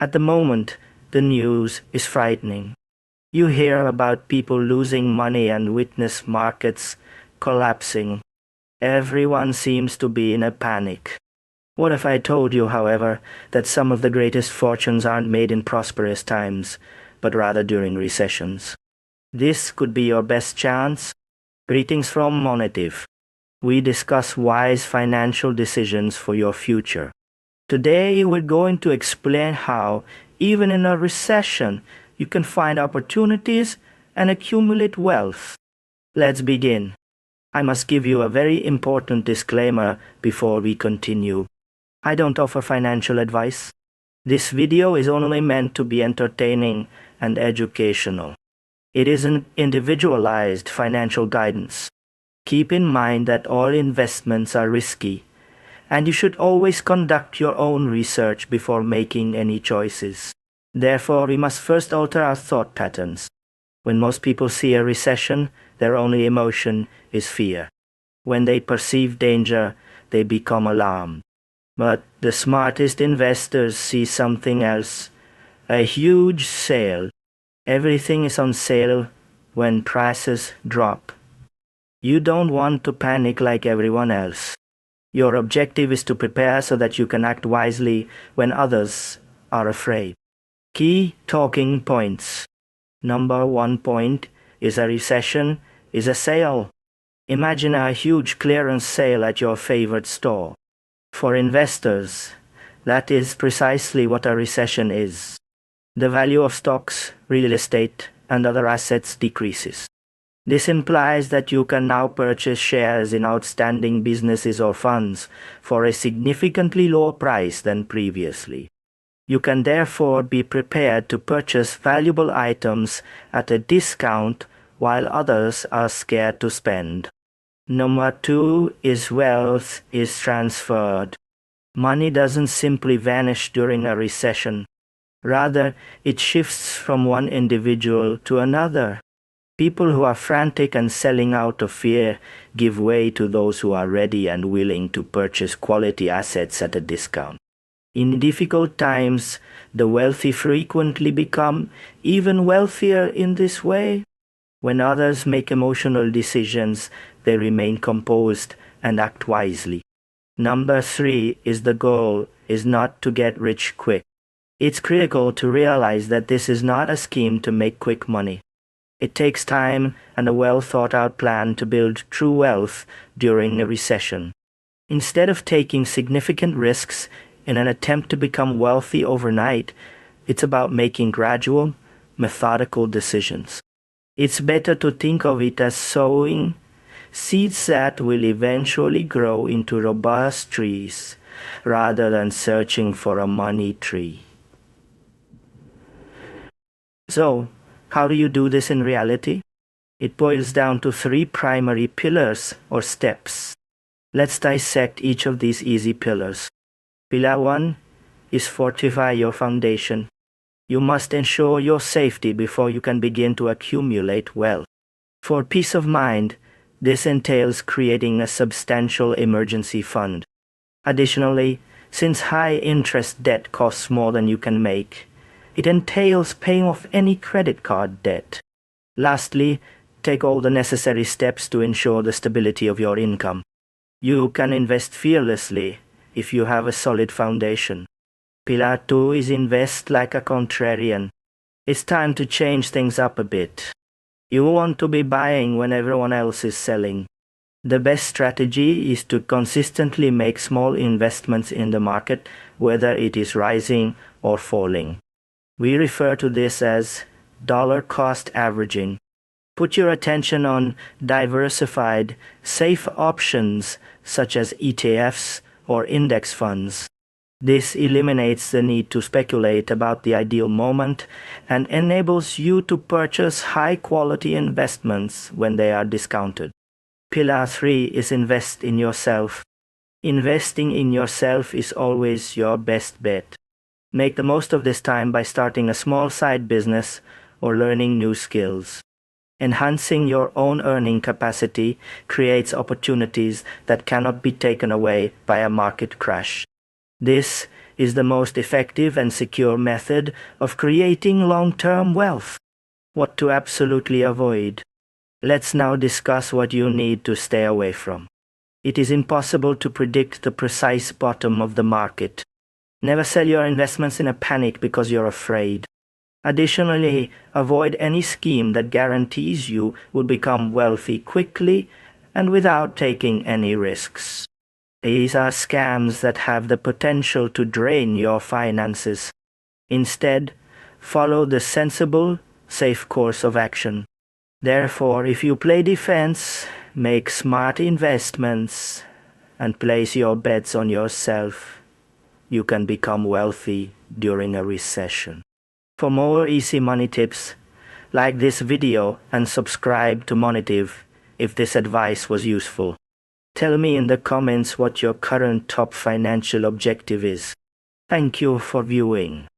At the moment, the news is frightening. You hear about people losing money and witness markets collapsing. Everyone seems to be in a panic. What if I told you, however, that some of the greatest fortunes aren't made in prosperous times, but rather during recessions? This could be your best chance. Greetings from Monetive. We discuss wise financial decisions for your future. Today, we're going to explain how, even in a recession, you can find opportunities and accumulate wealth. Let's begin. I must give you a very important disclaimer before we continue. I don't offer financial advice. This video is only meant to be entertaining and educational. It isn't individualized financial guidance. Keep in mind that all investments are risky, and you should always conduct your own research before making any choices. Therefore, we must first alter our thought patterns. When most people see a recession, their only emotion is fear. When they perceive danger, they become alarmed. But the smartest investors see something else. A huge sale. Everything is on sale when prices drop. You don't want to panic like everyone else. Your objective is to prepare so that you can act wisely when others are afraid. Key talking points. Number 1 point is a recession is a sale. Imagine a huge clearance sale at your favorite store. For investors, that is precisely what a recession is. The value of stocks, real estate, and other assets decreases. This implies that you can now purchase shares in outstanding businesses or funds for a significantly lower price than previously. You can therefore be prepared to purchase valuable items at a discount while others are scared to spend. Number 2 is wealth is transferred. Money doesn't simply vanish during a recession. Rather, it shifts from one individual to another. People who are frantic and selling out of fear give way to those who are ready and willing to purchase quality assets at a discount. In difficult times, the wealthy frequently become even wealthier in this way. When others make emotional decisions, they remain composed and act wisely. Number 3 is the goal is not to get rich quick. It's critical to realize that this is not a scheme to make quick money. It takes time and a well-thought-out plan to build true wealth during a recession. Instead of taking significant risks in an attempt to become wealthy overnight, it's about making gradual, methodical decisions. It's better to think of it as sowing seeds that will eventually grow into robust trees rather than searching for a money tree. So, how do you do this in reality? It boils down to 3 primary pillars or steps. Let's dissect each of these easy pillars. Pillar 1 is fortify your foundation. You must ensure your safety before you can begin to accumulate wealth. For peace of mind, this entails creating a substantial emergency fund. Additionally, since high-interest debt costs more than you can make, it entails paying off any credit card debt. Lastly, take all the necessary steps to ensure the stability of your income. You can invest fearlessly if you have a solid foundation. Pillar 2 is invest like a contrarian. It's time to change things up a bit. You want to be buying when everyone else is selling. The best strategy is to consistently make small investments in the market, whether it is rising or falling. We refer to this as dollar cost averaging. Put your attention on diversified, safe options such as ETFs or index funds. This eliminates the need to speculate about the ideal moment and enables you to purchase high-quality investments when they are discounted. Pillar 3 is invest in yourself. Investing in yourself is always your best bet. Make the most of this time by starting a small side business or learning new skills. Enhancing your own earning capacity creates opportunities that cannot be taken away by a market crash. This is the most effective and secure method of creating long-term wealth. What to absolutely avoid. Let's now discuss what you need to stay away from. It is impossible to predict the precise bottom of the market. Never sell your investments in a panic because you're afraid. Additionally, avoid any scheme that guarantees you will become wealthy quickly and without taking any risks. These are scams that have the potential to drain your finances. Instead, follow the sensible, safe course of action. Therefore, if you play defense, make smart investments, and place your bets on yourself, you can become wealthy during a recession. For more easy money tips, like this video and subscribe to Monetive if this advice was useful. Tell me in the comments what your current top financial objective is. Thank you for viewing.